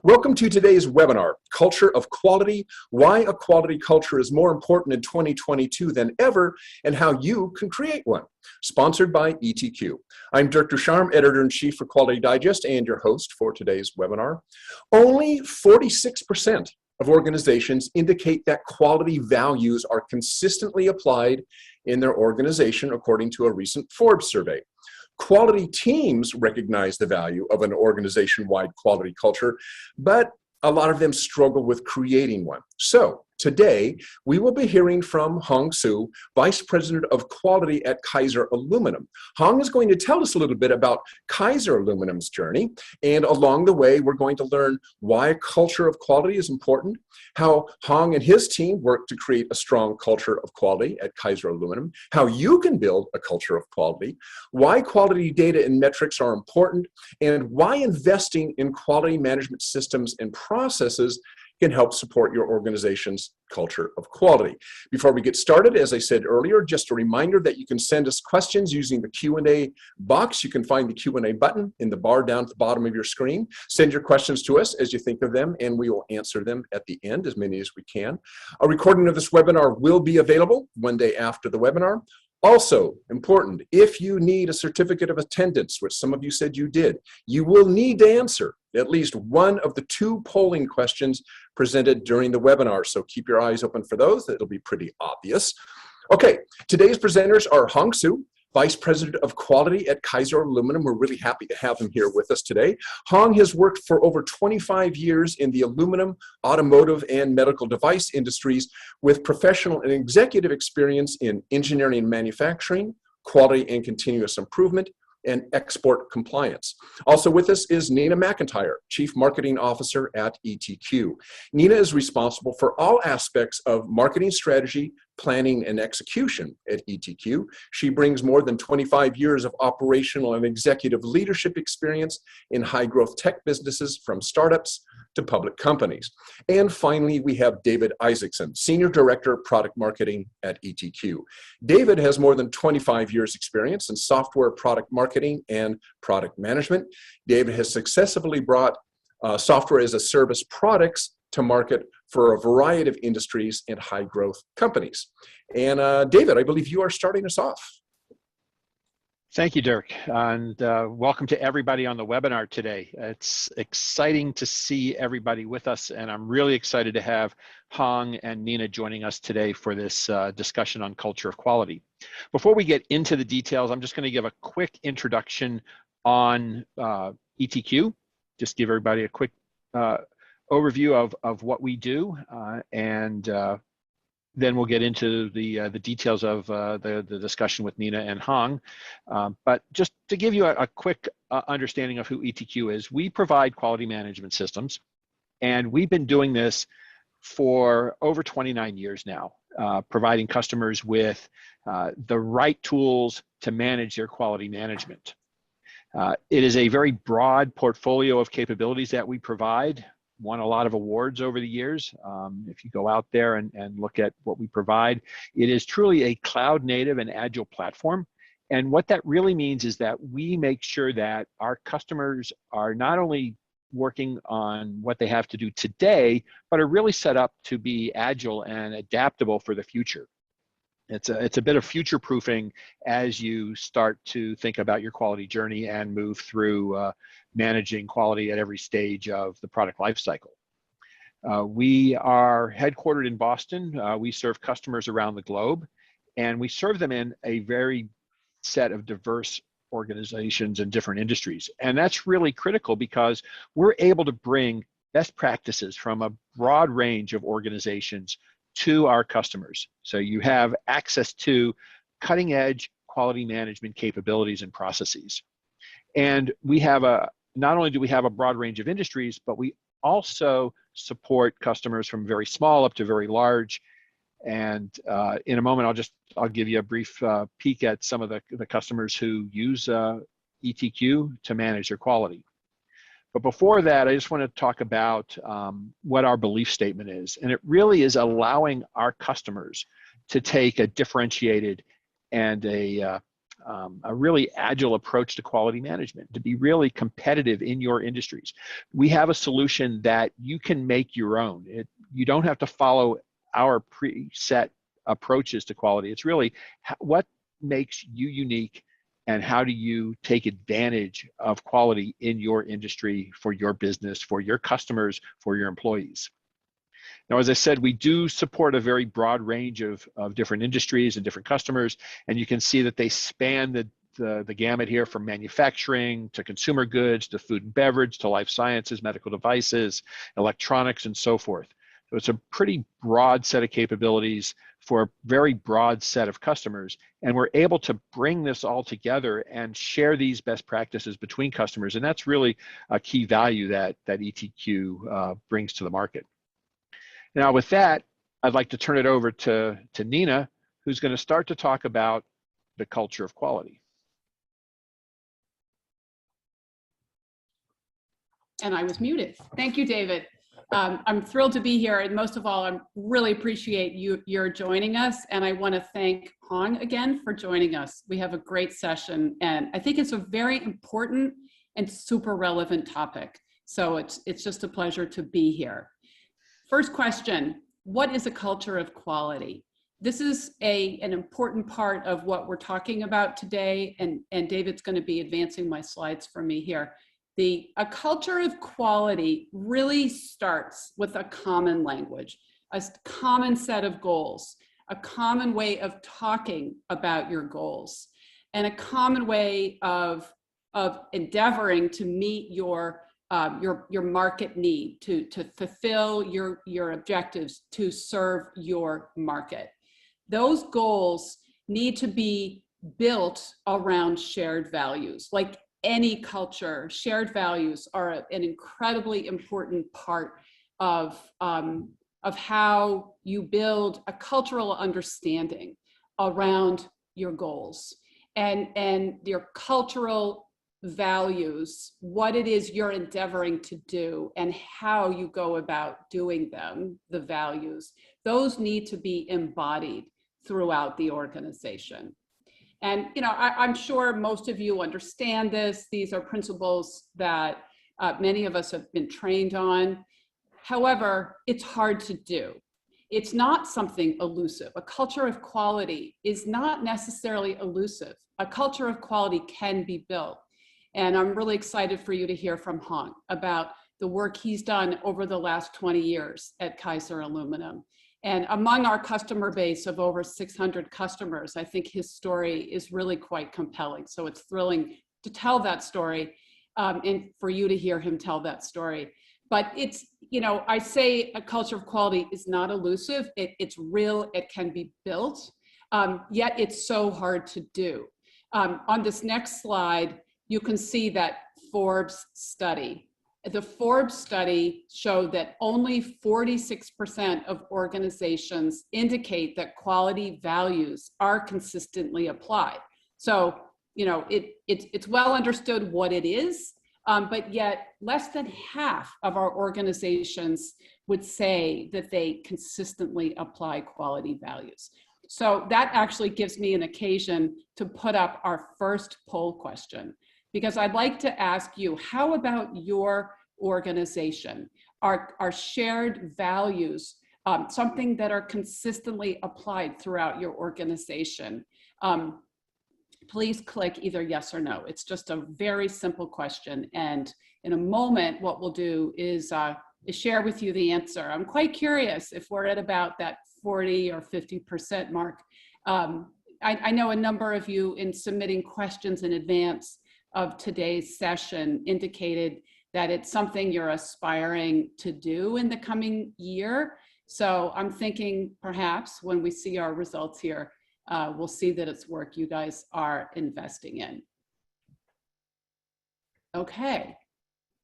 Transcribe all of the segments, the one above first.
Welcome to today's webinar, Culture of Quality, Why a Quality Culture is More Important in 2022 Than Ever, and How You Can Create One, sponsored by ETQ. I'm Dirk Ducharme, Editor-in-Chief for Quality Digest and your host for today's webinar. Only 46% of organizations indicate that quality values are consistently applied in their organization, according to a recent Forbes survey. Quality teams recognize the value of an organization-wide quality culture, but a lot of them struggle with creating one. So today, we will be hearing from Hong Su, Vice President of Quality at Kaiser Aluminum. Hong is going to tell us a little bit about Kaiser Aluminum's journey, and along the way, we're going to learn why a culture of quality is important, how Hong and his team work to create a strong culture of quality at Kaiser Aluminum, how you can build a culture of quality, why quality data and metrics are important, and why investing in quality management systems and processes can help support your organization's culture of quality. Before we get started, as I said earlier, just a reminder that you can send us questions using the Q&A box. You can find the Q&A button in the bar down at the bottom of your screen. Send your questions to us as you think of them, and we will answer them at the end, as many as we can. A recording of this webinar will be available one day after the webinar. Also important, if you need a certificate of attendance, which some of you said you did, you will need to answer at least one of the 2 polling questions presented during the webinar. So keep your eyes open for those. It'll be pretty obvious. Okay, today's presenters are Hong Su, Vice President of Quality at Kaiser Aluminum. We're really happy to have him here with us today. Hong has worked for over 25 years in the aluminum, automotive, and medical device industries with professional and executive experience in engineering and manufacturing, quality and continuous improvement, and export compliance. Also with us is Nina McIntyre, Chief Marketing Officer at ETQ. Nina is responsible for all aspects of marketing strategy, planning, and execution at ETQ. She brings more than 25 years of operational and executive leadership experience in high-growth tech businesses from startups to public companies. And finally, we have David Isaacson, Senior Director, Product Marketing at ETQ. David has more than 25 years experience in software product marketing and product management. David has successfully brought software as a service products to market for a variety of industries and high growth companies. And David, I believe you are starting us off. Thank you, Dirk, and welcome to everybody on the webinar today. It's exciting to see everybody with us, and I'm really excited to have Hong and Nina joining us today for this discussion on culture of quality. Before we get into the details, I'm just going to give a quick introduction on ETQ, just give everybody a quick overview of what we do, and then we'll get into the details of the discussion with Nina and Hong. But just to give you a quick understanding of who ETQ is, we provide quality management systems, and we've been doing this for over 29 years now, providing customers with the right tools to manage their quality management. It is a very broad portfolio of capabilities that we provide. Won a lot of awards over the years. If you go out there and look at what we provide, it is truly a cloud native and agile platform. And what that really means is that we make sure that our customers are not only working on what they have to do today, but are really set up to be agile and adaptable for the future. It's a bit of future proofing as you start to think about your quality journey and move through managing quality at every stage of the product life cycle. We are headquartered in Boston. We serve customers around the globe, and we serve them in a very set of diverse organizations and different industries. And that's really critical because we're able to bring best practices from a broad range of organizations to our customers. So you have access to cutting edge quality management capabilities and processes. And we have not only do we have a broad range of industries, but we also support customers from very small up to very large. And in a moment, I'll give you a brief peek at some of the customers who use ETQ to manage their quality. But before that, I just want to talk about what our belief statement is. And it really is allowing our customers to take a differentiated and a a really agile approach to quality management, to be really competitive in your industries. We have a solution that you can make your own. You don't have to follow our preset approaches to quality. It's really what makes you unique and how do you take advantage of quality in your industry, for your business, for your customers, for your employees. Now, as I said, we do support a very broad range of different industries and different customers, and you can see that they span the gamut here, from manufacturing to consumer goods to food and beverage to life sciences, medical devices, electronics, and so forth. So it's a pretty broad set of capabilities for a very broad set of customers, and we're able to bring this all together and share these best practices between customers, and that's really a key value that ETQ brings to the market. Now, with that, I'd like to turn it over to Nina, who's going to start to talk about the culture of quality. And I was muted. Thank you, David. I'm thrilled to be here, and most of all, I really appreciate you're joining us, and I want to thank Hong again for joining us. We have a great session, and I think it's a very important and super relevant topic. So it's just a pleasure to be here. First question, what is a culture of quality? This is an important part of what we're talking about today, and David's going to be advancing my slides for me here. A culture of quality really starts with a common language, a common set of goals, a common way of talking about your goals, and a common way of endeavoring to meet your market need, to fulfill your objectives, to serve your market. Those goals need to be built around shared values. Like any culture, shared values are an incredibly important part of how you build a cultural understanding around your goals and your cultural values, what it is you're endeavoring to do and how you go about doing them, the values, those need to be embodied throughout the organization. And I'm sure most of you understand this. These are principles that many of us have been trained on. However, it's hard to do. It's not something elusive. A culture of quality is not necessarily elusive. A culture of quality can be built. And I'm really excited for you to hear from Hong about the work he's done over the last 20 years at Kaiser Aluminum. And among our customer base of over 600 customers, I think his story is really quite compelling. So it's thrilling to tell that story and for you to hear him tell that story. But it's, I say a culture of quality is not elusive. It's real, it can be built, yet it's so hard to do. On this next slide, you can see that Forbes study. The Forbes study showed that only 46% of organizations indicate that quality values are consistently applied. So, it's well understood what it is, but yet less than half of our organizations would say that they consistently apply quality values. So that actually gives me an occasion to put up our first poll question, because I'd like to ask you, how about your organization? Are shared values something that are consistently applied throughout your organization? Please click either yes or no. It's just a very simple question. And in a moment, what we'll do is share with you the answer. I'm quite curious if we're at about that 40 or 50% mark. I know a number of you in submitting questions in advance of today's session indicated that it's something you're aspiring to do in the coming year. So I'm thinking perhaps when we see our results here, we'll see that it's work you guys are investing in. Okay,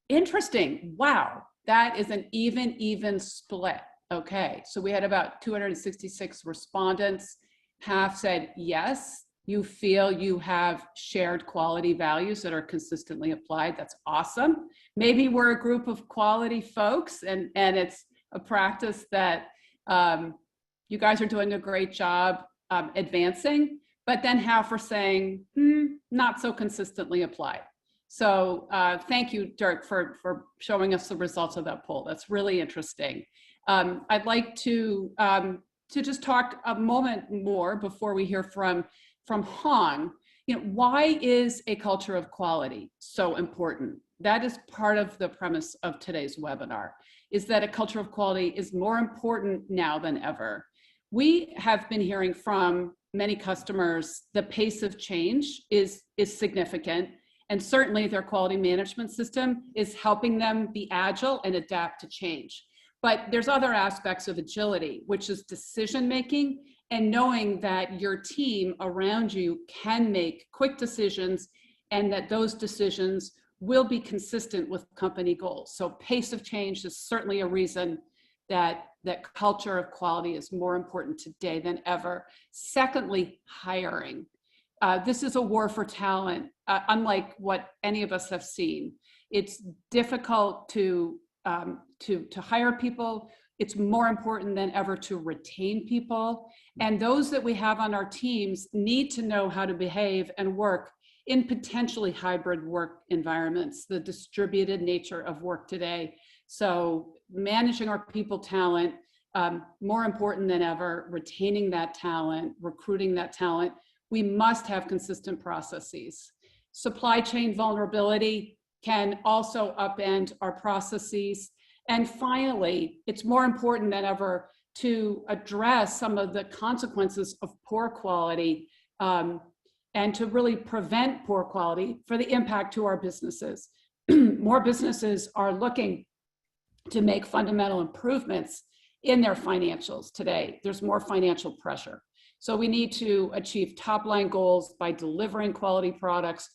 interesting. Wow, that is an even split. Okay, so we had about 266 respondents. Half said yes, you feel you have shared quality values that are consistently applied. That's awesome. Maybe we're a group of quality folks and it's a practice that you guys are doing a great job advancing. but then half are saying, not so consistently applied. So thank you, Dirk, for showing us the results of that poll. That's really interesting. I'd like to just talk a moment more before we hear from Hong. Why is a culture of quality so important? That is part of the premise of today's webinar, is that a culture of quality is more important now than ever. We have been hearing from many customers the pace of change is significant, and certainly their quality management system is helping them be agile and adapt to change. But there's other aspects of agility, which is decision making and knowing that your team around you can make quick decisions and that those decisions will be consistent with company goals. So pace of change is certainly a reason that culture of quality is more important today than ever. Secondly, hiring. This is a war for talent, unlike what any of us have seen. It's difficult to hire people. It's more important than ever to retain people. And those that we have on our teams need to know how to behave and work in potentially hybrid work environments, the distributed nature of work today. So managing our people talent, more important than ever, retaining that talent, recruiting that talent. We must have consistent processes. Supply chain vulnerability can also upend our processes. And finally, it's more important than ever to address some of the consequences of poor quality and to really prevent poor quality for the impact to our businesses. More businesses are looking to make fundamental improvements in their financials today. There's more financial pressure. So we need to achieve top line goals by delivering quality products,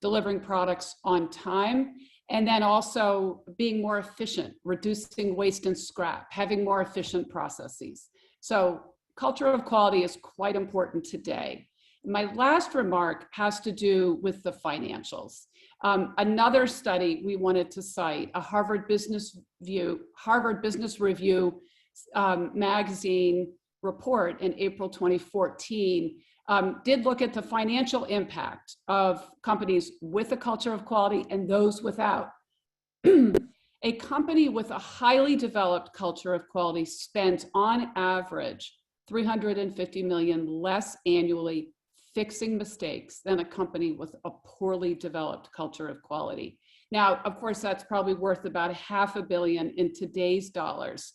delivering products on time, and then also being more efficient, reducing waste and scrap, having more efficient processes. So culture of quality is quite important today. My last remark has to do with the financials. Another study we wanted to cite, a Harvard Business Review magazine report in April 2014, did look at the financial impact of companies with a culture of quality and those without. A company with a highly developed culture of quality spent on average $350 million less annually fixing mistakes than a company with a poorly developed culture of quality. Now, of course, that's probably worth about $500 million in today's dollars.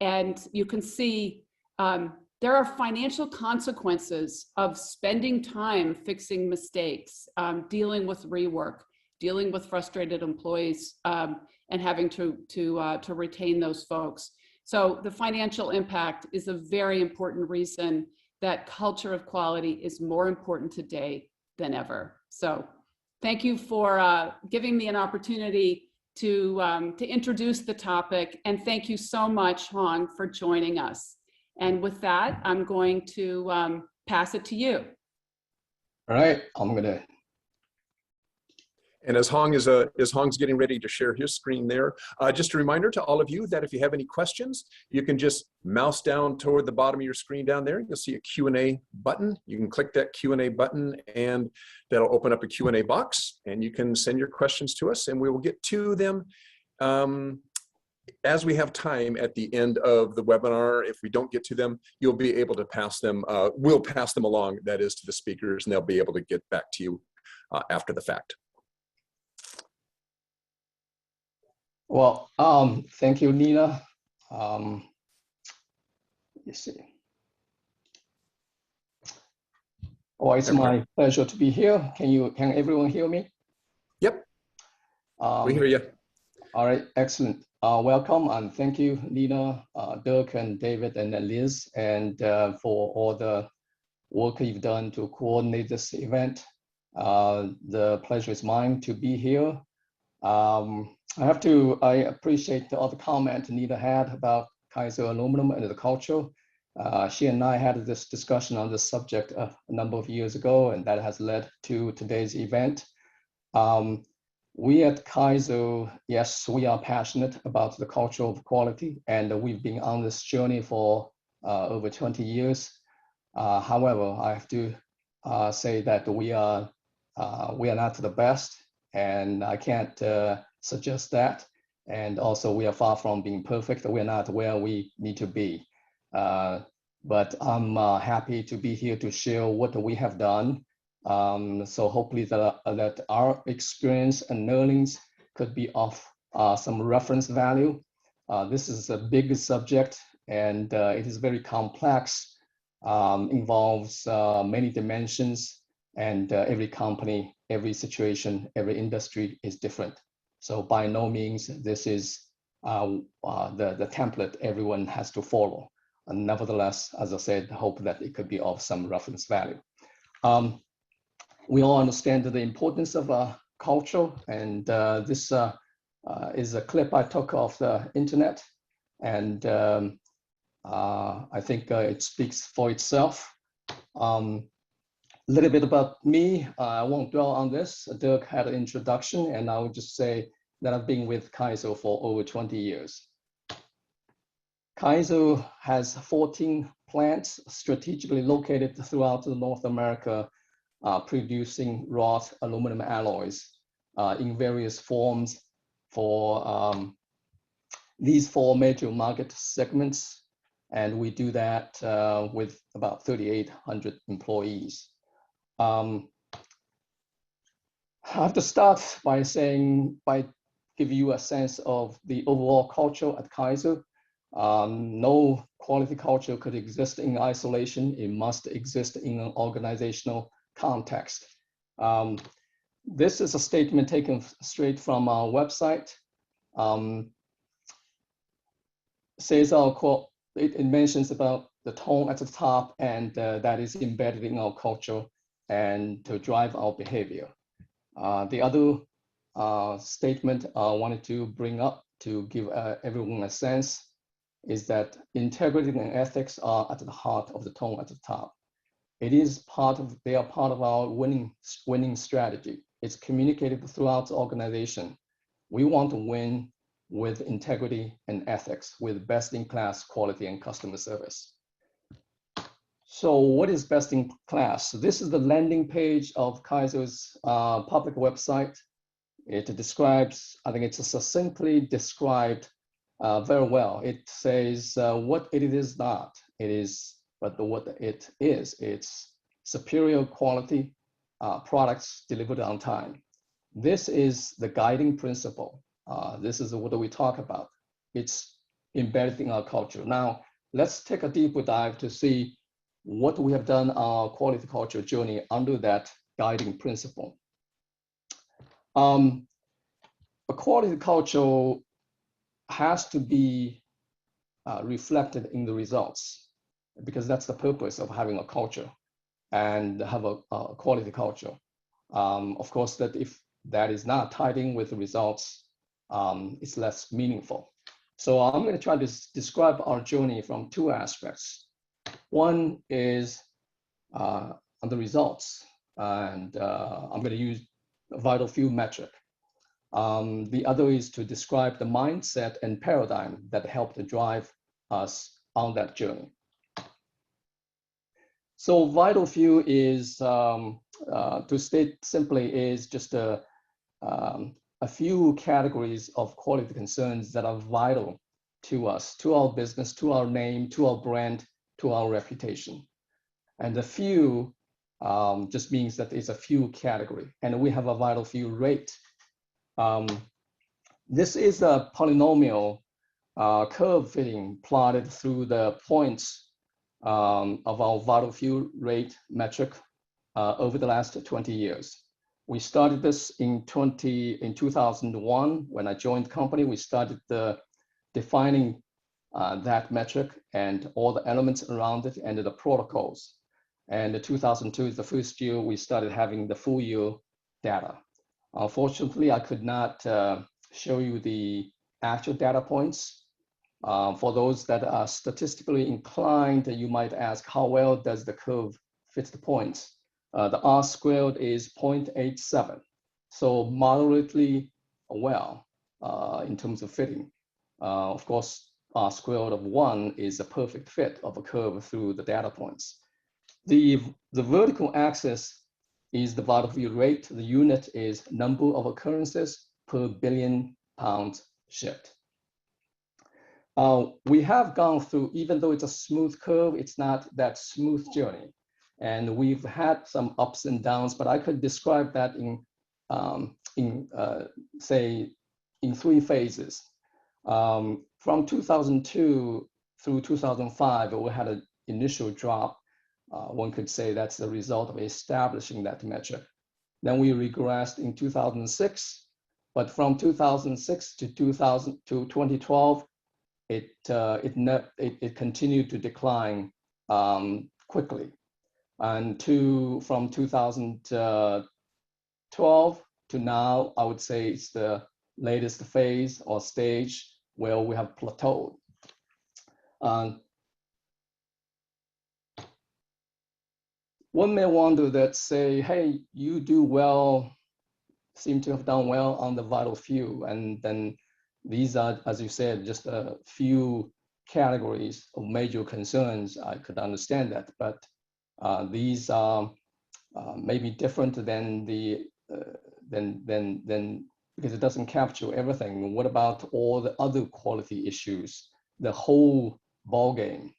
And you can see there are financial consequences of spending time fixing mistakes, dealing with rework, dealing with frustrated employees, and having to retain those folks. So the financial impact is a very important reason that culture of quality is more important today than ever. So thank you for giving me an opportunity to introduce the topic, and thank you so much, Hong, for joining us. And with that, I'm going to pass it to you. All right, I'm gonna. And as Hong's getting ready to share his screen there, just a reminder to all of you that if you have any questions, you can just mouse down toward the bottom of your screen down there. You'll see a Q&A button. You can click that Q&A button and that'll open up a Q&A box and you can send your questions to us and we will get to them as we have time at the end of the webinar. If we don't get to them, you'll be able to pass them, we'll pass them along, that is, to the speakers, and they'll be able to get back to you after the fact. Well, thank you, Nina. Let's see. Oh, it's my pleasure to be here. Can everyone hear me? Yep, we hear you. All right, excellent. Welcome and thank you, Nina, Dirk, and David, and Liz, and for all the work you've done to coordinate this event. The pleasure is mine to be here. I appreciate all the comment Nina had about Kaiser Aluminum and the culture. She and I had this discussion on this subject a number of years ago, and that has led to today's event. We at Kaiser, yes, we are passionate about the culture of quality, and we've been on this journey for over 20 years. However, I have to say that we are not the best, and I can't suggest that. And also, we are far from being perfect. We're not where we need to be. But I'm happy to be here to share what we have done. So hopefully that our experience and learnings could be of some reference value. This is a big subject, and it is very complex, involves many dimensions, and every company, every situation, every industry is different. So by no means this is the template everyone has to follow. And nevertheless, as I said, hope that it could be of some reference value. We all understand the importance of culture, and this is a clip I took off the internet, and I think it speaks for itself. A little bit about me. I won't dwell on this. Dirk had an introduction, and I would just say that I've been with Kaizo for over 20 years. Kaizo has 14 plants strategically located throughout North America, producing wrought aluminum alloys in various forms for these 4 major market segments. And we do that with about 3,800 employees. I have to start by give you a sense of the overall culture at Kaizo. No quality culture could exist in isolation. It must exist in an organizational context. This is a statement taken straight from our website. Says our quote, it mentions about the tone at the top, and that is embedded in our culture and to drive our behavior. The other statement I wanted to bring up to give everyone a sense is that integrity and ethics are at the heart of the tone at the top. They are part of our winning strategy. It's communicated throughout the organization. We want to win with integrity and ethics, with best-in-class quality and customer service. So what is best in class? This is the landing page of Kaizo's public website. It describes, I think it's succinctly described very well. It says what it is not. It is, but what it is. It's superior quality products delivered on time. This is the guiding principle. This is what we talk about. It's embedded in our culture. Now, let's take a deeper dive to see what we have done our quality culture journey under that guiding principle. A quality culture has to be reflected in the results, because that's the purpose of having a culture and have a quality culture. Of course, that if that is not tied in with the results, it's less meaningful. So I'm going to try to describe our journey from 2 aspects. One is on the results, and I'm going to use a vital few metric. The other is to describe the mindset and paradigm that helped to drive us on that journey. So vital few is, to state simply, is just a few categories of quality concerns that are vital to us, to our business, to our name, to our brand, to our reputation. And the few just means that it's a few category, and we have a vital few rate. This is a polynomial curve fitting plotted through the points of our vital few rate metric over the last 20 years. We started this in 2001 when I joined the company. We started defining that metric and all the elements around it and the protocols. And 2002 is the first year we started having the full year data. Unfortunately, I could not show you the actual data points. For those that are statistically inclined, you might ask, how well does the curve fit the points? The R squared is 0.87, so moderately well in terms of fitting. Of course, R squared of 1 is a perfect fit of a curve through the data points. The vertical axis is the vital few rate. The unit is number of occurrences per billion pounds shipped. We have gone through, even though it's a smooth curve, it's not that smooth journey. And we've had some ups and downs, but I could describe that say, in 3 phases. From 2002 through 2005, we had an initial drop. One could say that's the result of establishing that metric. Then we regressed in 2006, but from 2006 to 2012, it continued to decline quickly. And from 2012 to now, I would say it's the latest phase or stage where we have plateaued. One may wonder that, say, hey, you do well, seem to have done well on the vital few, and then these are, as you said, just a few categories of major concerns. I could understand that, but these are maybe different than because it doesn't capture everything. What about all the other quality issues, the whole ball game?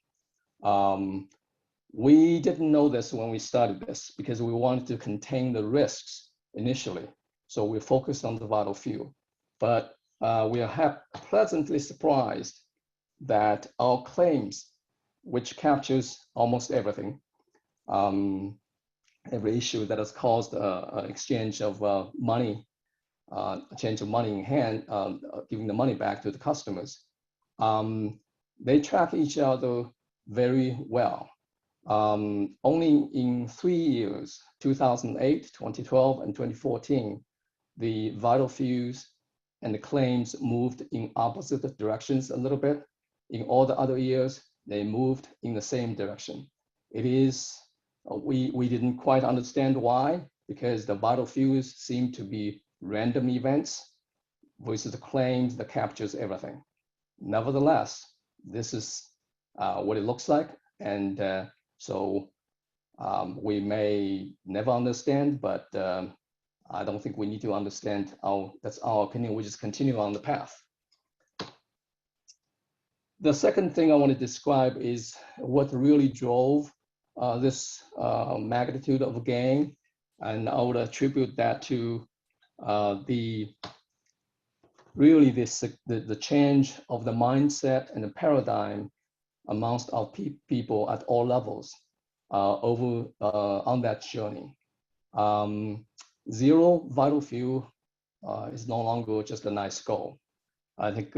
We didn't know this when we started this because we wanted to contain the risks initially. So we focused on the vital few, but we are pleasantly surprised that our claims, which captures almost everything, every issue that has caused an exchange of money, a change of money in hand, giving the money back to the customers, they track each other very well. Only in 3 years, 2008, 2012, and 2014, the vital fews and the claims moved in opposite directions a little bit. In all the other years, they moved in the same direction. It is, we didn't quite understand why, because the vital fews seem to be random events versus the claims that captures everything. Nevertheless, this is what it looks like. And so we may never understand, but I don't think we need to understand. That's our opinion. We just continue on the path. The second thing I want to describe is what really drove this magnitude of gain. And I would attribute that to the change of the mindset and the paradigm amongst our people at all levels on that journey. Zero vital few is no longer just a nice goal. I think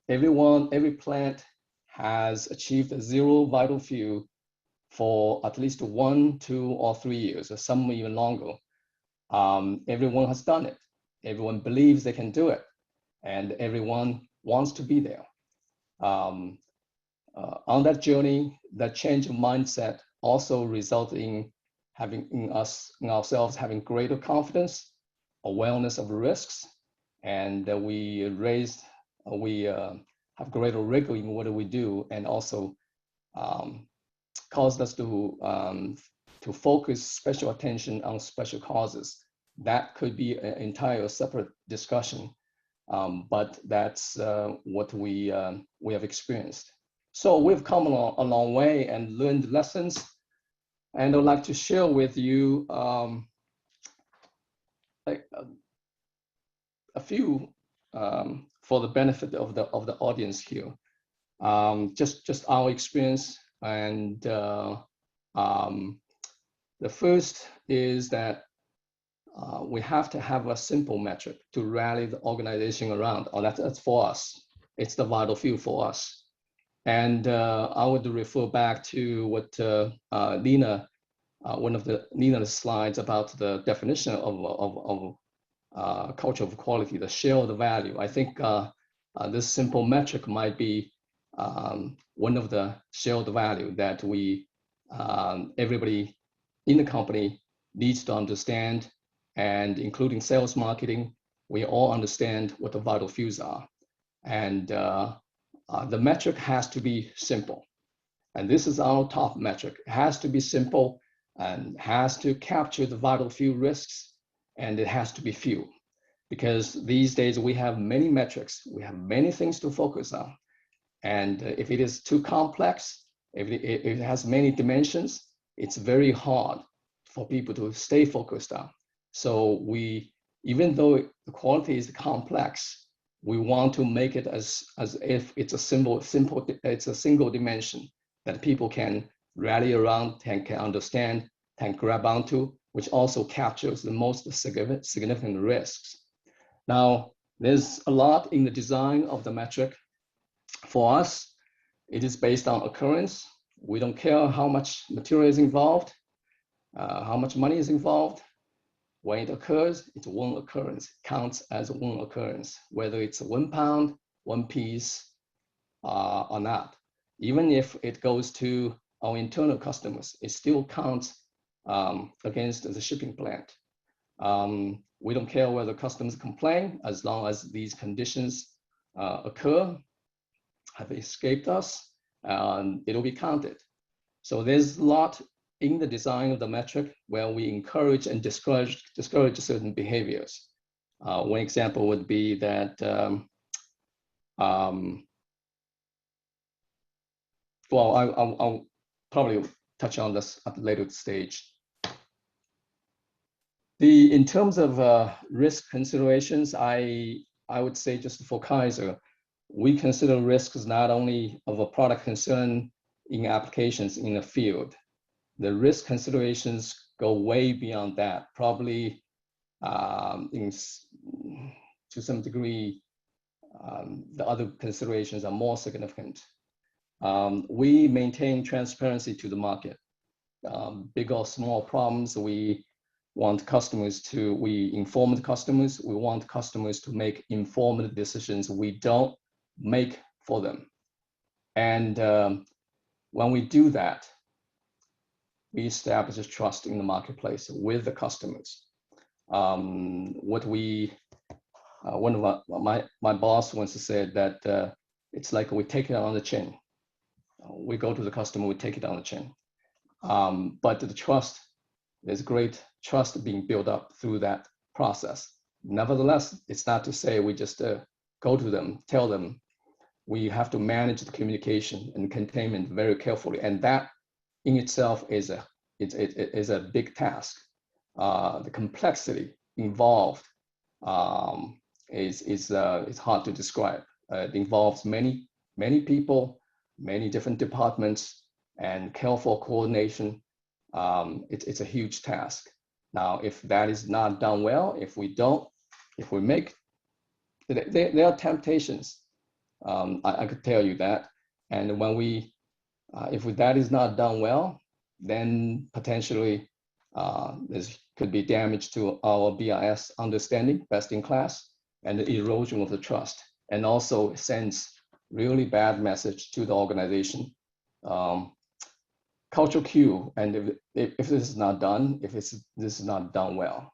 every plant has achieved a zero vital few for at least 1, 2, or 3 years, or some even longer. Everyone has done it. Everyone believes they can do it, and everyone wants to be there. On that journey, that change of mindset also resulted in ourselves having greater confidence, awareness of risks, and we have greater rigor in what we do, and also caused us to focus special attention on special causes. That could be an entire separate discussion, but that's what we have experienced. So we've come a long way and learned lessons, and I'd like to share with you a few for the benefit of the audience here. Just our experience, and the first is that we have to have a simple metric to rally the organization around. Oh, that's for us. It's the vital few for us. And I would refer back to what Nina, one of Nina's slides about the definition of culture of quality, the shared value. I think this simple metric might be one of the shared value that everybody in the company needs to understand, and including sales marketing, we all understand what the vital fews are. And the metric has to be simple. And this is our top metric. It has to be simple and has to capture the vital few risks, and it has to be few. Because these days we have many metrics, we have many things to focus on. And if it is too complex, if it has many dimensions, it's very hard for people to stay focused on. So even though the quality is complex, we want to make it as if it's a it's a single dimension that people can rally around, can understand, can grab onto, which also captures the most significant risks. Now, there's a lot in the design of the metric. For us, it is based on occurrence. We don't care how much material is involved, how much money is involved. When it occurs, it's one occurrence, counts as one occurrence, whether it's 1 pound, 1 piece, or not. Even if it goes to our internal customers, it still counts against the shipping plant. We don't care whether customers complain, as long as these conditions occur, have escaped us, it'll be counted. So there's a lot in the design of the metric where we encourage and discourage certain behaviors. One example would be that, well, I'll probably touch on this at a later stage. In terms of risk considerations, I would say just for Kaiser, we consider risks not only of a product concern in applications in the field. The risk considerations go way beyond that. Probably to some degree, the other considerations are more significant. We maintain transparency to the market. Big or small problems, we want customers to, we inform the customers, we want customers to make informed decisions. We don't make for them. And when we do that, we establish trust in the marketplace with the customers. What we, one of my boss once said that it's like we take it on the chin. We go to the customer, we take it on the chin. But the trust, there's great trust being built up through that process. Nevertheless, it's not to say we just go to them, tell them. We have to manage the communication and containment very carefully, and that in itself is a big task. The complexity involved is hard to describe. It involves many people, many different departments, and careful coordination. It's a huge task. Now, if that is not done well, if we make, there are temptations. I could tell you that. And when if that is not done well, then potentially there could be damage to our BIS understanding, best in class, and the erosion of the trust, and also sends really bad message to the organization. Cultural cue, and if this is not done, this is not done well.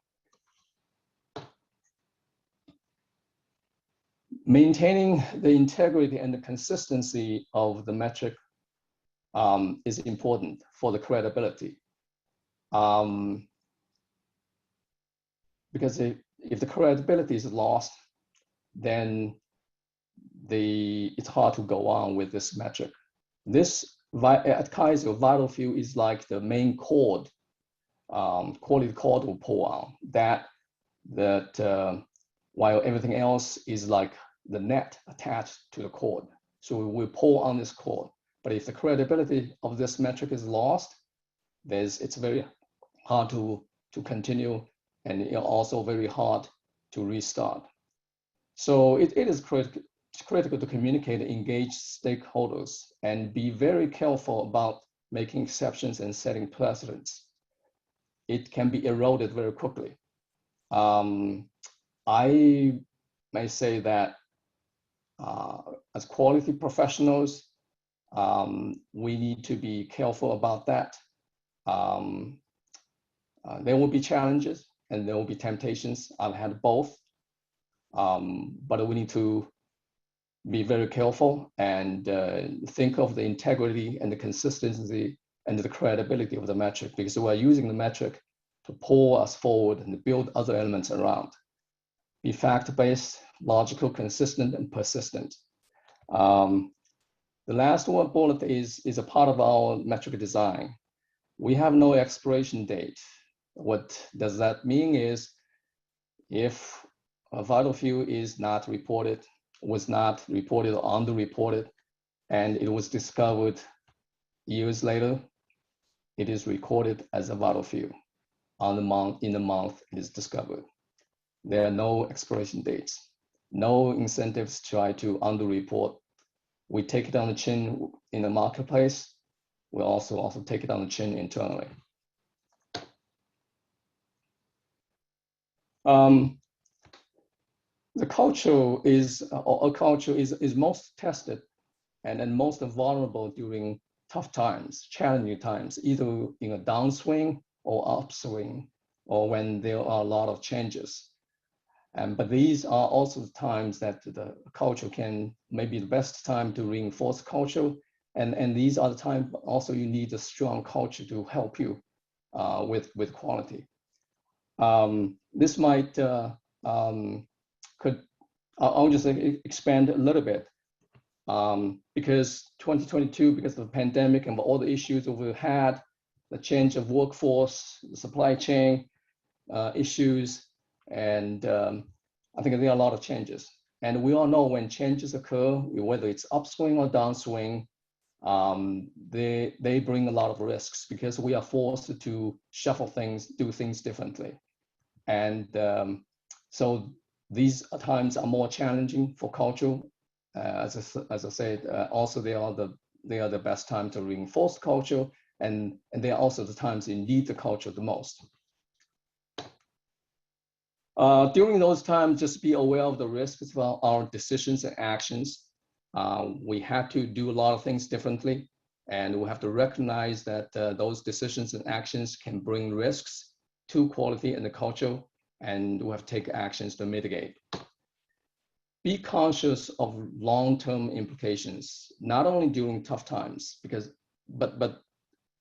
Maintaining the integrity and the consistency of the metric is important for the credibility. Because if the credibility is lost, then it's hard to go on with this metric. This, at Kaiser, vital few is like the main cord, quality cord will pull on. That while everything else is like the net attached to the cord. So we pull on this cord. But if the credibility of this metric is lost, it's very hard to continue, and also very hard to restart. So it is critical to communicate and engage stakeholders and be very careful about making exceptions and setting precedents. It can be eroded very quickly. I may say that as quality professionals, we need to be careful about that. There will be challenges and there will be temptations. I've had both, but we need to be very careful and think of the integrity and the consistency and the credibility of the metric, because we're using the metric to pull us forward and build other elements around. Be fact-based, logical, consistent, and persistent. The last one bullet is a part of our metric design. We have no expiration date. What does that mean is if a vital few is not reported, was not reported or underreported, and it was discovered years later, it is recorded as a vital few. On the month, in the month it is discovered. There are no expiration dates, no incentives to try to underreport. We take it on the chin in the marketplace. We also take it on the chin internally. The culture is most tested and then most vulnerable during tough times, challenging times, either in a downswing or upswing, or when there are a lot of changes. But these are also the times that the culture can, maybe the best time to reinforce culture. And these are the times also you need a strong culture to help you with quality. This might, I'll just expand a little bit. Because 2022, because of the pandemic and all the issues that we had, the change of workforce, the supply chain issues, and I think there are a lot of changes. And we all know when changes occur, whether it's upswing or downswing, they bring a lot of risks because we are forced to shuffle things, do things differently. And so these times are more challenging for culture. As I said, also they are the best time to reinforce culture, and they are also the times you need the culture the most. During those times, just be aware of the risks of our decisions and actions. We have to do a lot of things differently, and we have to recognize that those decisions and actions can bring risks to quality and the culture, and we have to take actions to mitigate. Be conscious of long-term implications, not only during tough times, but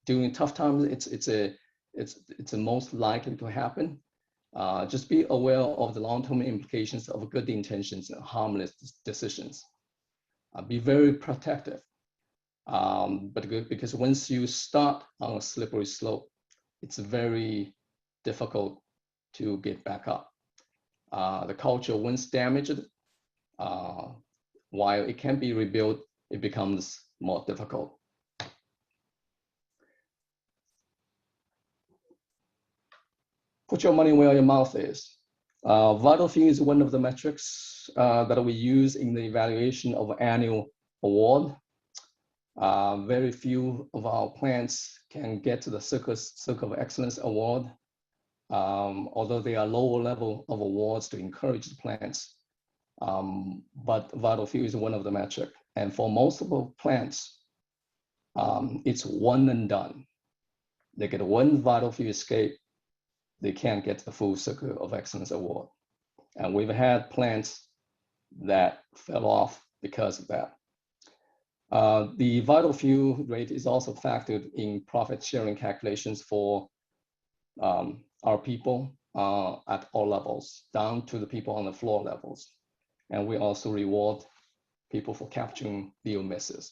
during tough times, it's the most likely to happen. Just be aware of the long-term implications of good intentions and harmless decisions. Be very protective, because once you start on a slippery slope, it's very difficult to get back up. The culture, once damaged, while it can be rebuilt, it becomes more difficult. Put your money where your mouth is. Vital few is one of the metrics that we use in the evaluation of annual award. Very few of our plants can get to the Circle of Excellence award, although they are lower level of awards to encourage the plants. But vital few is one of the metrics. And for multiple plants, it's one and done. They get one vital few escape, they can't get the full Circle of Excellence award. And we've had plants that fell off because of that. The vital few rate is also factored in profit sharing calculations for our people at all levels, down to the people on the floor levels. And we also reward people for capturing deal misses.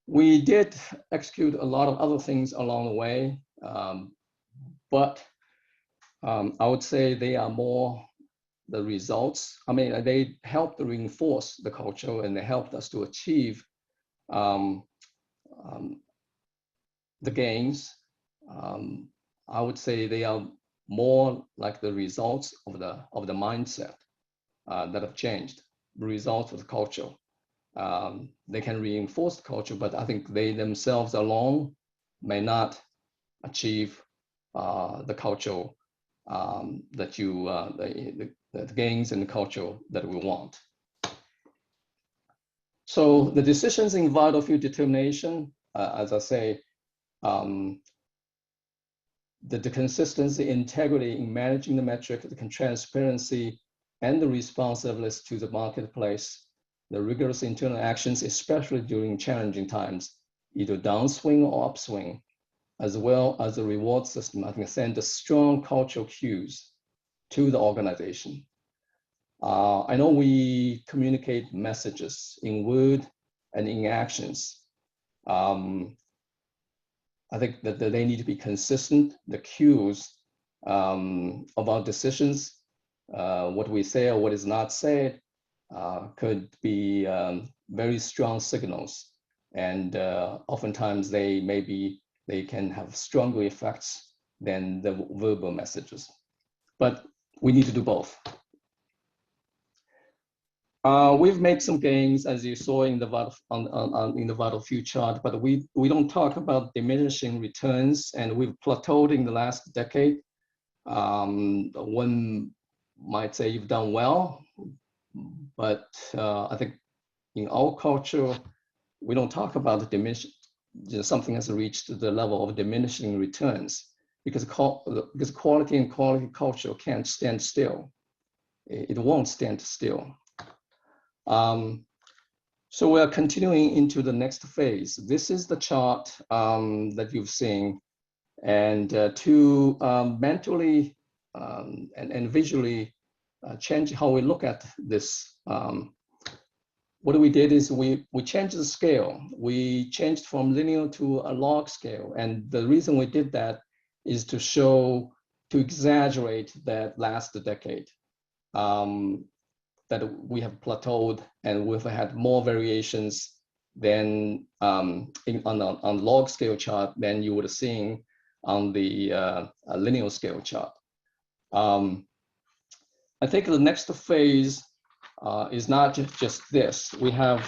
We did execute a lot of other things along the way, but I would say they are more the results. I mean, they helped to reinforce the culture and they helped us to achieve the gains. I would say they are more like the results of the mindset that have changed, the results of the culture. They can reinforce the culture, but I think they themselves alone may not achieve the culture that the gains in the culture that we want. So the decisions in vital few determination, as I say, the consistency, integrity in managing the metric, the transparency, and the responsiveness to the marketplace, the rigorous internal actions, especially during challenging times, either downswing or upswing, as well as a reward system, I think send a strong cultural cues to the organization. I know we communicate messages in word and in actions. I think that they need to be consistent. The cues of our decisions, what we say or what is not said, could be very strong signals. And oftentimes they can have stronger effects than the verbal messages. But we need to do both. We've made some gains, as you saw in the vital few chart, but we don't talk about diminishing returns, and we've plateaued in the last decade. One might say you've done well, but I think in our culture, we don't talk about the something has reached the level of diminishing returns because quality and quality culture can't stand still. It won't stand still. So we are continuing into the next phase. This is the chart that you've seen. And to mentally and visually change how we look at this, what we did is we changed the scale. We changed from linear to a log scale. And the reason we did that is to exaggerate that last decade. That we have plateaued and we've had more variations than on log scale chart than you would have seen on the linear scale chart. I think the next phase is not just this. We have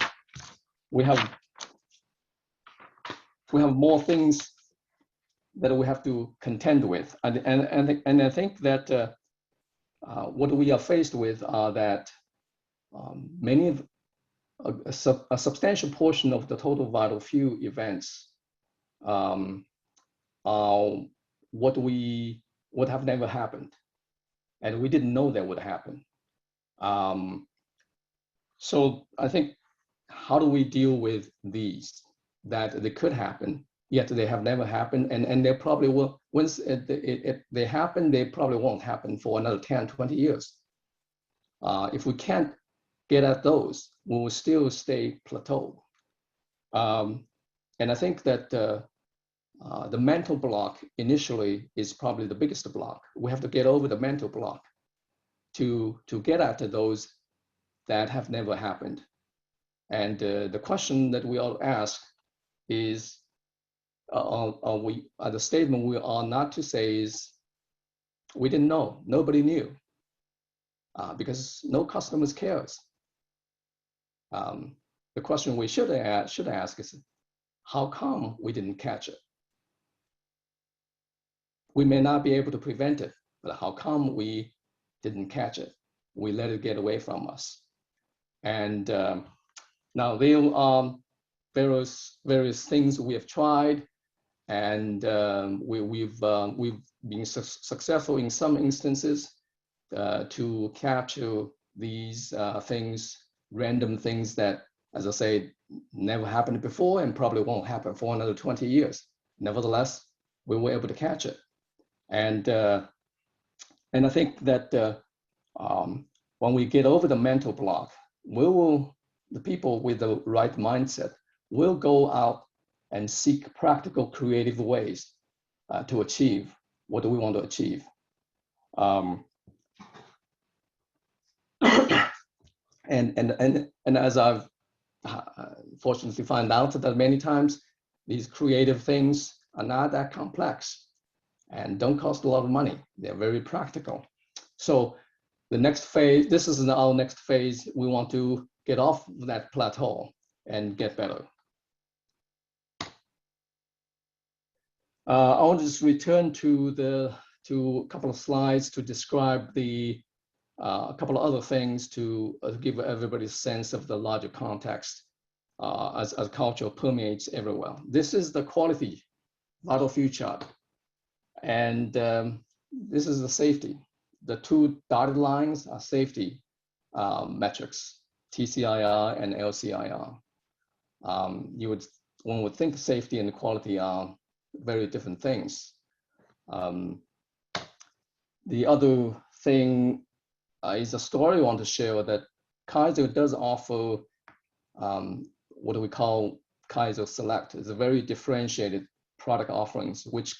more things that we have to contend with, and I think that what we are faced with are that many of a substantial portion of the total vital few events are what have never happened, and we didn't know that would happen. So I think, how do we deal with these that they could happen, yet they have never happened, and they probably will, once they happen, they probably won't happen for another 10, 20 years. If we can't get at those, we will still stay plateaued. And I think that the mental block initially is probably the biggest block. We have to get over the mental block to get at those that have never happened. And the question that we all ask is, the statement we are not to say is, we didn't know, nobody knew, because no customers cares. The question we should ask is, how come we didn't catch it? We may not be able to prevent it, but how come we didn't catch it? We let it get away from us. And now there are various things we have tried, and we've been successful in some instances to capture these things, random things that, as I say, never happened before and probably won't happen for another 20 years. Nevertheless, we were able to catch it. And I think that when we get over the mental block, the people with the right mindset will go out and seek practical, creative ways to achieve what we want to achieve. And as I've fortunately found out that many times, these creative things are not that complex and don't cost a lot of money. They're very practical. So the next phase, this is our next phase. We want to get off that plateau and get better. I want to just return to a couple of slides to describe a couple of other things to give everybody a sense of the larger context as culture permeates everywhere. This is the quality vital few chart. And this is the safety. The two dotted lines are safety metrics, TCIR and LCIR. You would one would think safety and quality are very different things. The other thing is a story I want to share that Kaiser does offer what we call Kaiser Select. It's a very differentiated product offerings which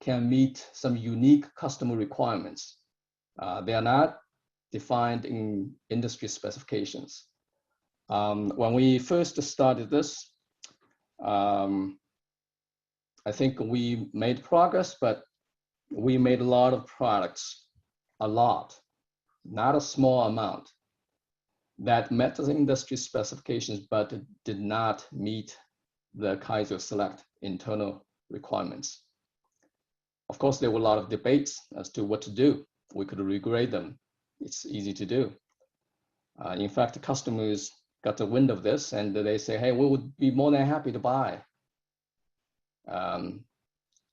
can meet some unique customer requirements. They are not defined in industry specifications. When we first started this, I think we made progress, but we made a lot of products, a lot, not a small amount, that met the industry specifications, but did not meet the Kaiser Select internal requirements. Of course, there were a lot of debates as to what to do. We could regrade them. It's easy to do. In fact, the customers got the wind of this and they say, hey, we would be more than happy to buy.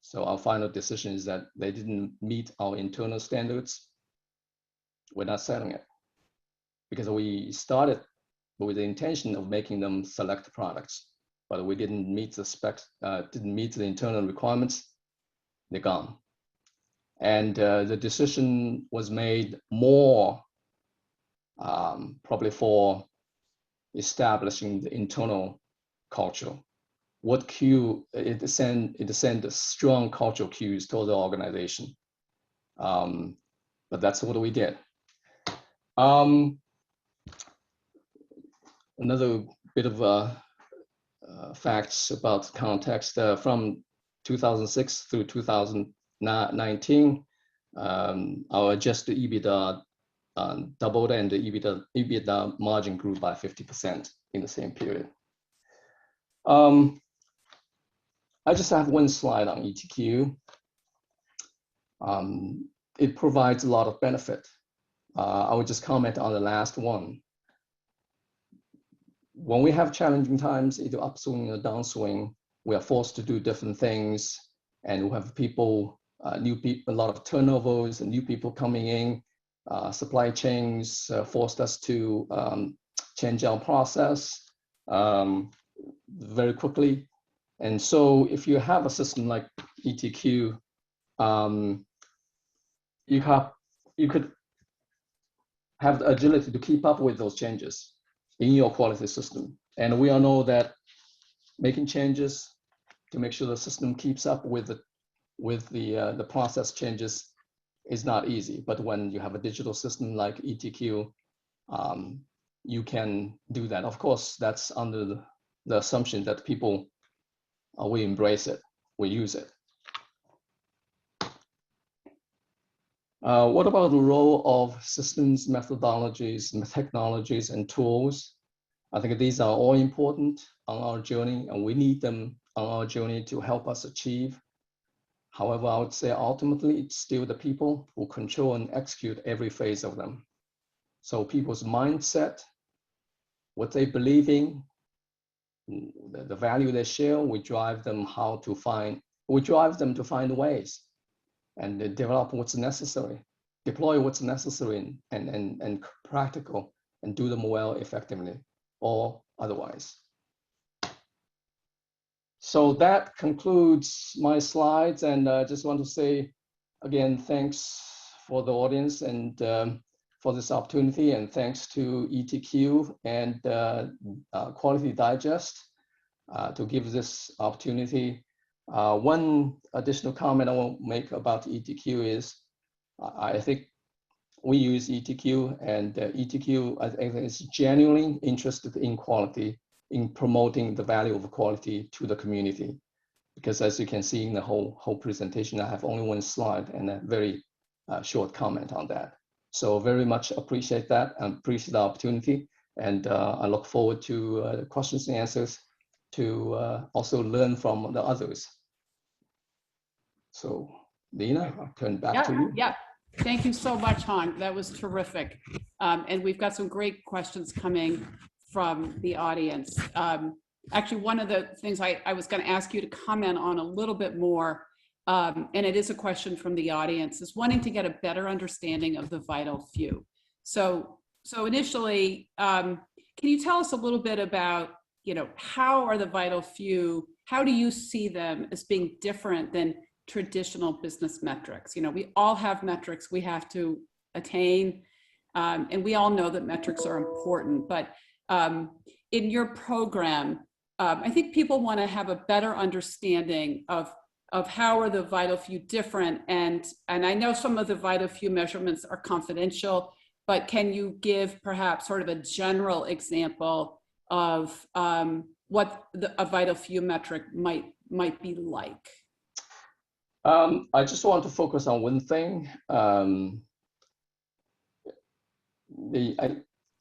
So our final decision is that they didn't meet our internal standards. We're not selling it because we started with the intention of making them select products, but we didn't meet the specs, didn't meet the internal requirements. They're gone. And the decision was made more probably for establishing the internal culture. What cue, it sent strong cultural cues to the organization. But that's what we did. Another bit of facts about context from 2006 through 2019, our adjusted EBITDA doubled and the EBITDA margin grew by 50% in the same period. I just have one slide on ETQ. It provides a lot of benefit. I would just comment on the last one. When we have challenging times, either upswing or downswing, we are forced to do different things, and we have people, new people, a lot of turnovers and new people coming in. Supply chains forced us to change our process very quickly. And so if you have a system like ETQ, you could have the agility to keep up with those changes in your quality system. And we all know that making changes to make sure the system keeps up with the process changes is not easy. But when you have a digital system like ETQ, you can do that. Of course, that's under the assumption that people we embrace it, we use it. What about the role of systems, methodologies, technologies, and tools? I think these are all important on our journey, and we need them on our journey to help us achieve. However, I would say ultimately, it's still the people who control and execute every phase of them. So people's mindset, what they believe in, the value they share, we drive them to find ways and develop what's necessary, deploy what's necessary and practical, and do them well, effectively, or otherwise. So that concludes my slides, and I just want to say again, thanks for the audience and for this opportunity, and thanks to ETQ and Quality Digest to give this opportunity. One additional comment I want to make about ETQ is I think we use ETQ, and ETQ I think is genuinely interested in quality, in promoting the value of quality to the community. Because as you can see in the whole presentation, I have only one slide and a very short comment on that. So very much appreciate that and appreciate the opportunity. And I look forward to questions and answers to also learn from the others. So Lena, I'll turn back to you. Yeah, thank you so much, Hong. That was terrific. And we've got some great questions coming from the audience. Actually, one of the things I was going to ask you to comment on a little bit more, and it is a question from the audience, is wanting to get a better understanding of the vital few. So initially, can you tell us a little bit about how are the vital few, how do you see them as being different than traditional business metrics? We all have metrics we have to attain, and we all know that metrics are important, but in your program, I think people want to have a better understanding of how are the vital few different, and I know some of the vital few measurements are confidential, but can you give perhaps sort of a general example of what a vital few metric might be like? I just want to focus on one thing.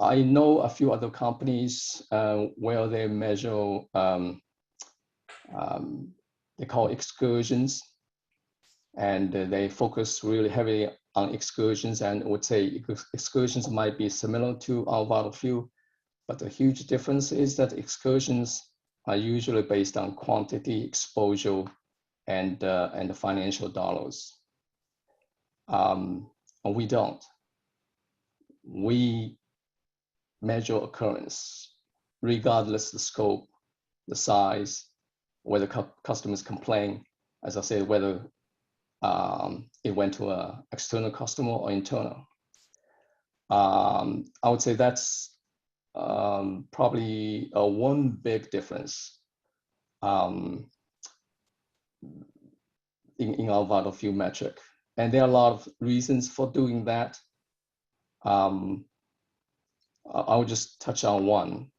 I know a few other companies where they measure, they call excursions, and they focus really heavily on excursions, and would say excursions might be similar to our vital few, but the huge difference is that excursions are usually based on quantity, exposure, and the financial dollars. And we don't. We measure occurrence, regardless the scope, the size, whether customers complain, as I said, whether it went to an external customer or internal. I would say that's probably one big difference in our vital few metric. And there are a lot of reasons for doing that. I'll just touch on one.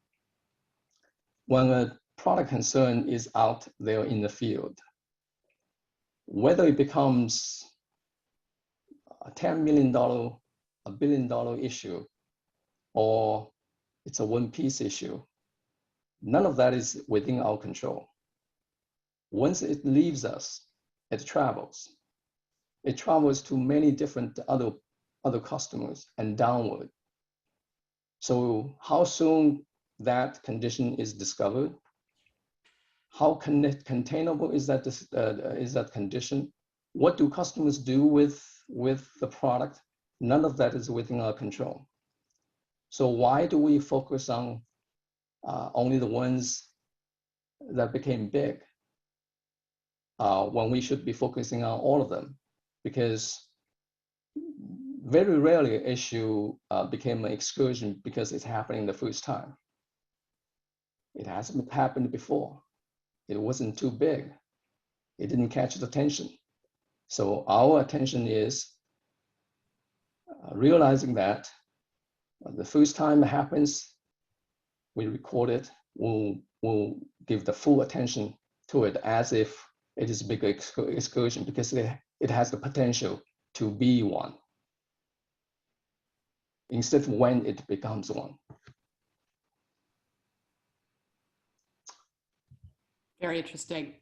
When a product concern is out there in the field, whether it becomes a $10 million, $1 billion issue, or it's a one-piece issue, none of that is within our control. Once it leaves us, it travels. It travels to many different other customers and downward. So how soon that condition is discovered, how containable is that condition? What do customers do with the product? None of that is within our control. So why do we focus on only the ones that became big when we should be focusing on all of them? Because very rarely an issue became an excursion because it's happening the first time. It hasn't happened before. It wasn't too big. It didn't catch the attention. So our attention is realizing that the first time it happens, we record it, we'll give the full attention to it as if it is a big excursion, because it has the potential to be one, instead of when it becomes one. Very interesting.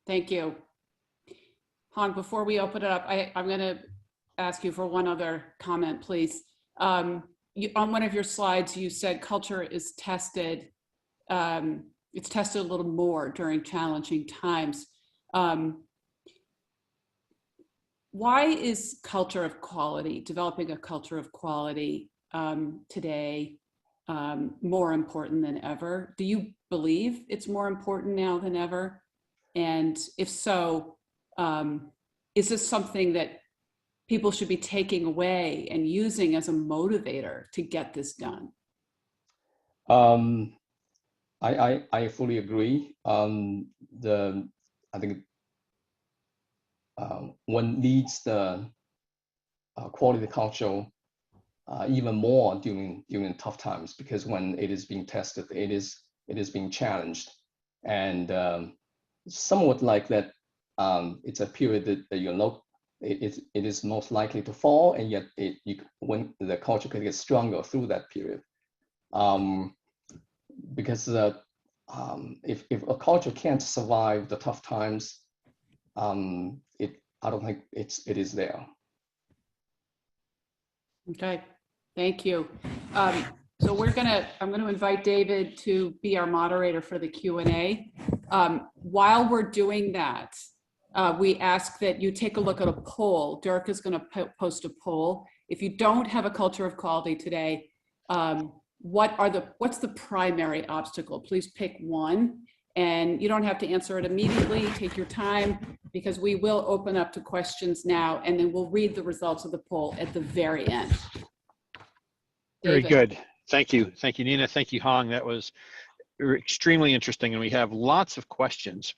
Thank you. Han, before we open it up, I'm going to ask you for one other comment, please. On one of your slides, you said culture is tested. It's tested a little more during challenging times. Why is culture of quality, developing a culture of quality today more important than ever? Do you believe it's more important now than ever? And if so, is this something that people should be taking away and using as a motivator to get this done? I fully agree. I think one needs the quality culture even more during tough times, because when it is being tested, it is being challenged, and somewhat like that. It's a period that you know it is most likely to fall, and yet when the culture can get stronger through that period, because if a culture can't survive the tough times, I don't think it is there. Okay, thank you. So I'm gonna invite David to be our moderator for the Q&A. While we're doing that, we ask that you take a look at a poll. Dirk is gonna post a poll. If you don't have a culture of quality today, what's the primary obstacle? Please pick one, and you don't have to answer it immediately. Take your time, because we will open up to questions now, and then we'll read the results of the poll at the very end. Very David. good. Thank you. Thank you, Nina. Thank you, Hong. That was extremely interesting, and we have lots of questions.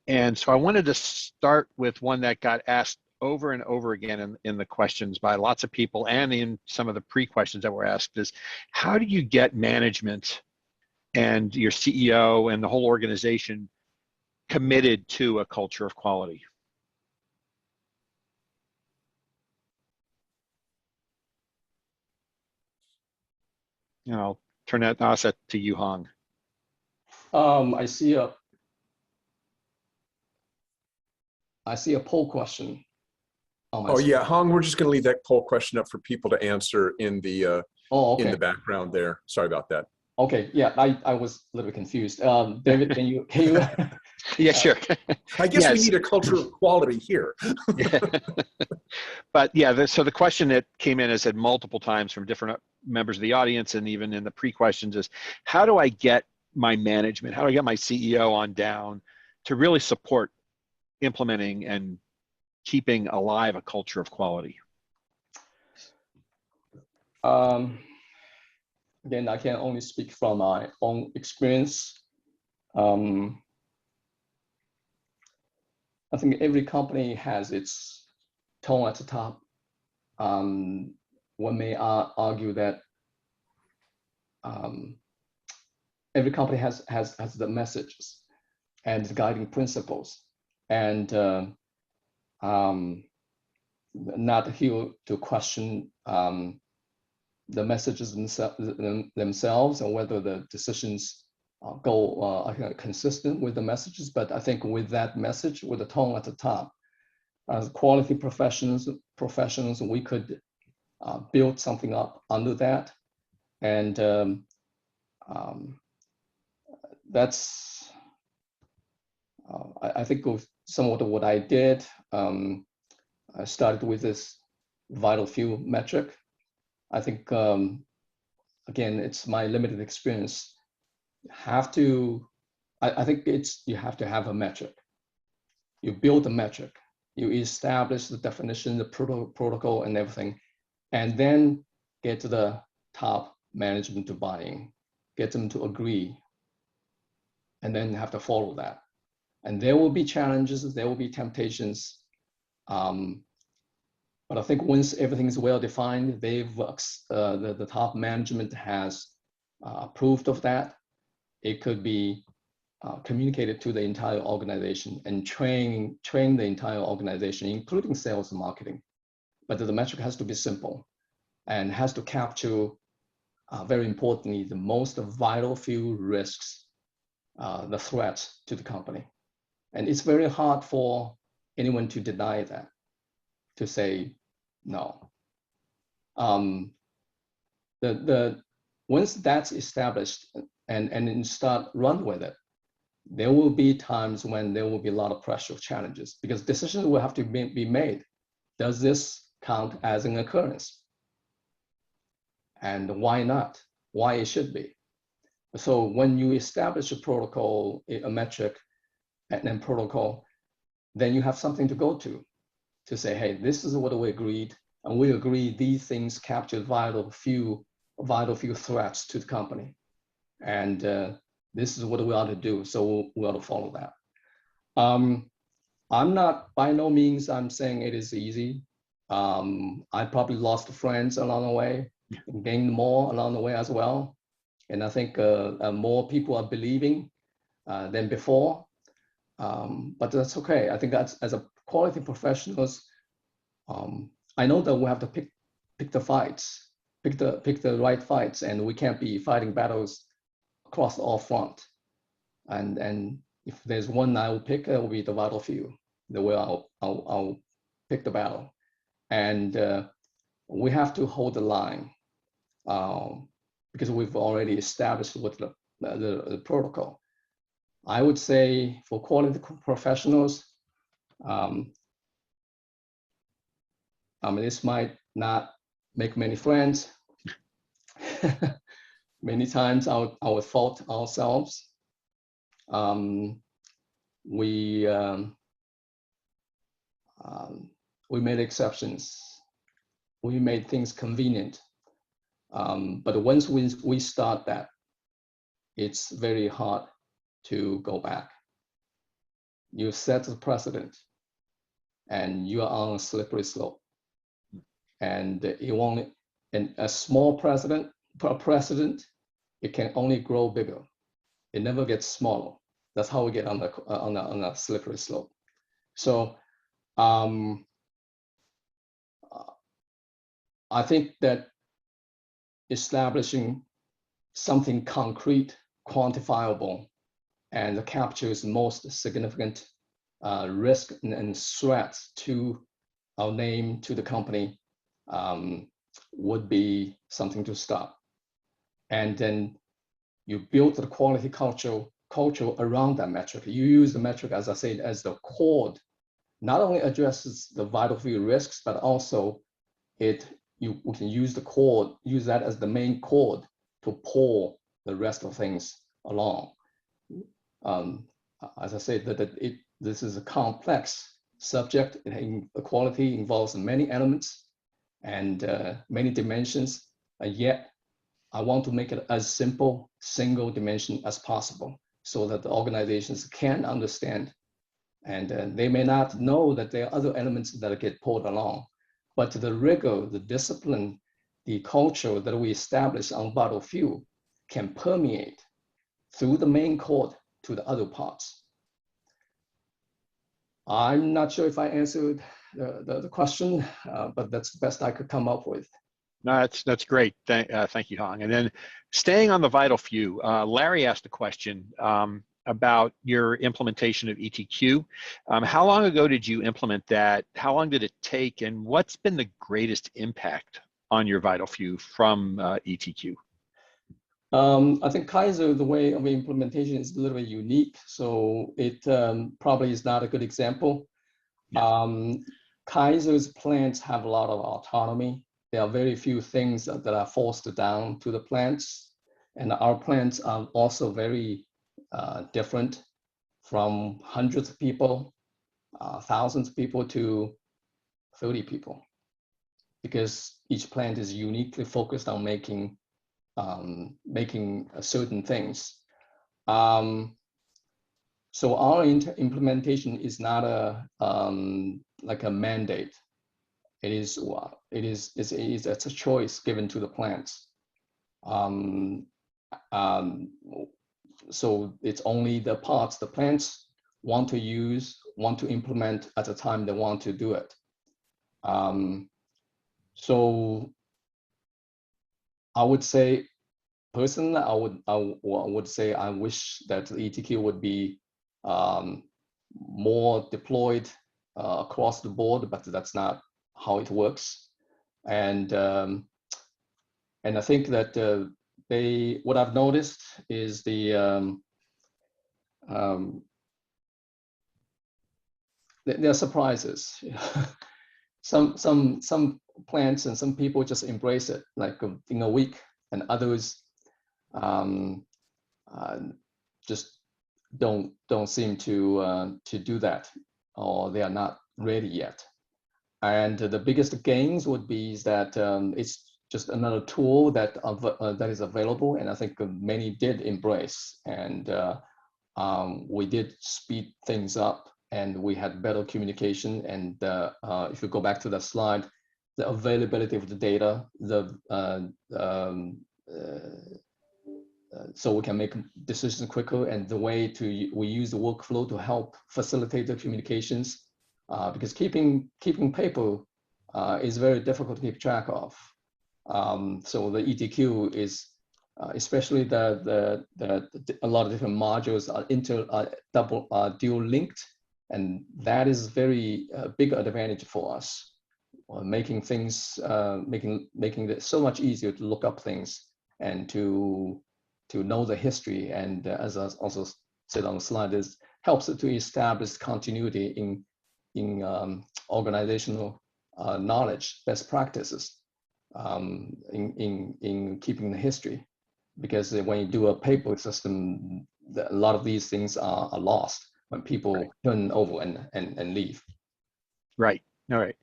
And so I wanted to start with one that got asked over and over again in the questions by lots of people, and in some of the pre-questions that were asked, is how do you get management and your CEO and the whole organization committed to a culture of quality? And I'll turn that asset to you, Hong. I see a poll question. Oh yeah, Hong, we're just going to leave that poll question up for people to answer in the Okay. in the background there. Sorry about that. Okay, yeah, I was a little bit confused. David, can you Yeah, sure. I guess we Yes. need a culture of quality here. Yeah. But yeah, so the question that came in, has said multiple times from different members of the audience and even in the pre-questions, is how do I get my management, how do I get my CEO on down to really support implementing and keeping alive a culture of quality? Again, I can only speak from my own experience. I think every company has its tone at the top. One may argue that every company has the messages and the guiding principles, and not here to question the messages themselves and whether the decisions are consistent with the messages. But I think with that message, with the tone at the top, as quality professionals, we could build something up under that. And that's, I think, somewhat of what I did. I started with this vital few metric. I think, again, it's my limited experience. I think you have to have a metric. You build a metric, you establish the definition, the protocol and everything, and then get to the top management to buy in, get them to agree, and then have to follow that. And there will be challenges, there will be temptations. But I think once everything is well defined, the top management has approved of that. It could be communicated to the entire organization and train the entire organization, including sales and marketing. But the metric has to be simple and has to capture, very importantly, the most vital few risks, the threats to the company. And it's very hard for anyone to deny that, to say no. Once that's established and you start run with it, there will be times when there will be a lot of pressure, challenges, because decisions will have to be made. Does this count as an occurrence? And why not? Why it should be? So when you establish a protocol, a metric, and then protocol, then you have something to go to say, hey, this is what we agreed, and we agree these things capture vital few threats to the company, and this is what we ought to do. So we ought to follow that. I'm not, by no means, I'm saying it is easy. I probably lost friends along the way, gained more along the way as well, and I think more people are believing than before. But that's okay. I think that's, as a quality professionals, I know that we have to pick the fights, pick the right fights, and we can't be fighting battles across all front. And if there's one I will pick, it will be the vital few. The way I'll pick the battle, and we have to hold the line because we've already established what the protocol. I would say for quality professionals, this might not make many friends, many times our fault ourselves. We made exceptions. We made things convenient. But once we start that, it's very hard to go back. You set the precedent and you are on a slippery slope. And a small precedent, it can only grow bigger. It never gets smaller. That's how we get on a slippery slope. So I think that establishing something concrete, quantifiable, and captures most significant risk and threats to our name, to the company, would be something to start. And then you build the quality culture around that metric. You use the metric, as I said, as the cord. Not only addresses the vital few risks, but also we can use the cord, use that as the main cord to pull the rest of things along. As I said, this is a complex subject. The quality involves many elements and many dimensions, and yet I want to make it as simple, single dimension as possible so that the organizations can understand. And they may not know that there are other elements that get pulled along, but the rigor, the discipline, the culture that we establish on vital few can permeate through the main cord to the other parts. I'm not sure if I answered the question, but that's the best I could come up with. No, that's great. Thank you, Hong. And then staying on the vital few, Larry asked a question about your implementation of ETQ. How long ago did you implement that? How long did it take? And what's been the greatest impact on your vital few from ETQ? I think Kaiser, the way of implementation is a little bit unique. So it probably is not a good example. Yeah. Kaiser's plants have a lot of autonomy. There are very few things that are forced down to the plants. And our plants are also very different, from hundreds of people, thousands of people, to 30 people, because each plant is uniquely focused on making certain things. So our implementation is not like a mandate. It's a choice given to the plants. So it's only the parts the plants want to implement at the time they want to do it. So I would say, personally, I would say I wish that the ETQ would be more deployed across the board, but that's not how it works. And I think that what I've noticed is there are surprises. Some plants and some people just embrace it like in a week, and others just don't seem to do that, or they are not ready yet. And the biggest gains would be that it's just another tool that is available, and I think many did embrace, and we did speed things up, and we had better communication. And if you go back to that slide, the availability of the data, so we can make decisions quicker, and the way we use the workflow to help facilitate the communications, because keeping paper is very difficult to keep track of. So the ETQ is, especially a lot of different modules are dual linked, and that is very big advantage for us, making things making it so much easier to look up things and to know the history. And as I also said on the slide, this helps to establish continuity in organizational knowledge, best practices. in keeping the history, because when you do a paper system, a lot of these things are lost when people turn over and leave. Right. All right.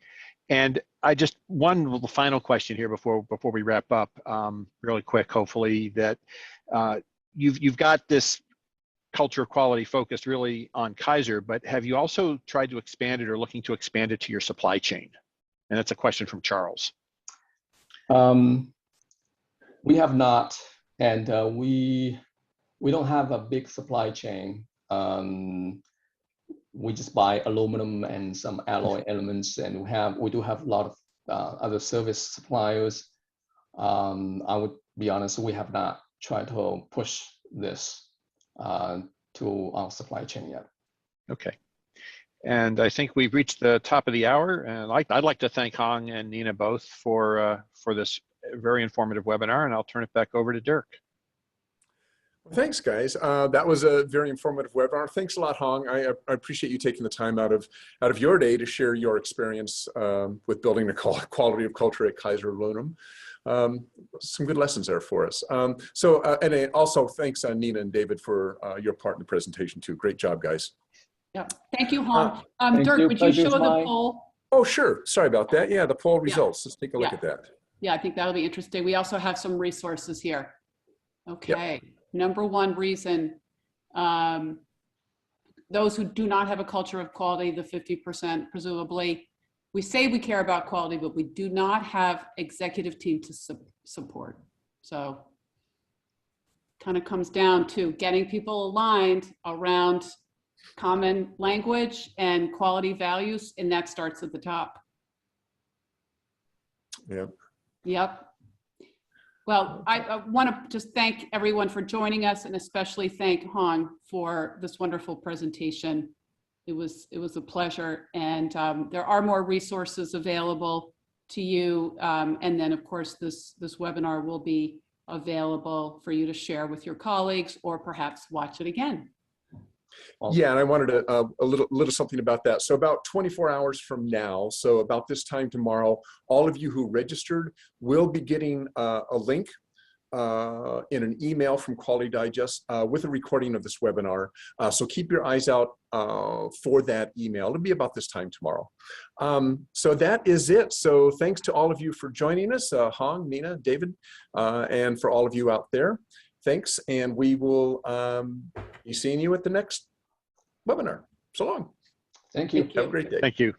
And I just one little final question here before we wrap up, really quick. Hopefully that you've got this culture of quality focused really on Kaiser, but have you also tried to expand it or looking to expand it to your supply chain? And that's a question from Charles. We have not, and we don't have a big supply chain. We just buy aluminum and some alloy elements, and we do have a lot of other service suppliers. I would be honest, we have not tried to push this to our supply chain yet. Okay. And I think we've reached the top of the hour, and I'd like to thank Hong and Nina both for this very informative webinar, and I'll turn it back over to Dirk. Thanks, guys. That was a very informative webinar. Thanks a lot, Hong. I appreciate you taking the time out of your day to share your experience with building the quality of culture at Kaiser Aluminum. Some good lessons there for us. And also thanks, Nina and David, for your part in the presentation too. Great job, guys. Yeah. Thank you, Hong. Thank Dirk, you. would you show the poll? Oh, sure. Sorry about that. Yeah, the poll results. Let's take a look at that. Yeah, I think that'll be interesting. We also have some resources here. Okay. Number one reason, those who do not have a culture of quality, the 50% presumably, we say we care about quality, but we do not have executive team to support. So kind of comes down to getting people aligned around common language and quality values, and that starts at the top. Yep. Well, I want to just thank everyone for joining us, and especially thank Hong for this wonderful presentation. It was a pleasure, and there are more resources available to you, and then of course this webinar will be available for you to share with your colleagues, or perhaps watch it again. Yeah, and I wanted a little something about that. So about 24 hours from now, so about this time tomorrow, all of you who registered will be getting a link in an email from Quality Digest with a recording of this webinar. So keep your eyes out for that email. It'll be about this time tomorrow. So that is it. So thanks to all of you for joining us, Hong, Nina, David, and for all of you out there. Thanks, and we will be seeing you at the next webinar. So long. Thank you. Have a great day. Thank you.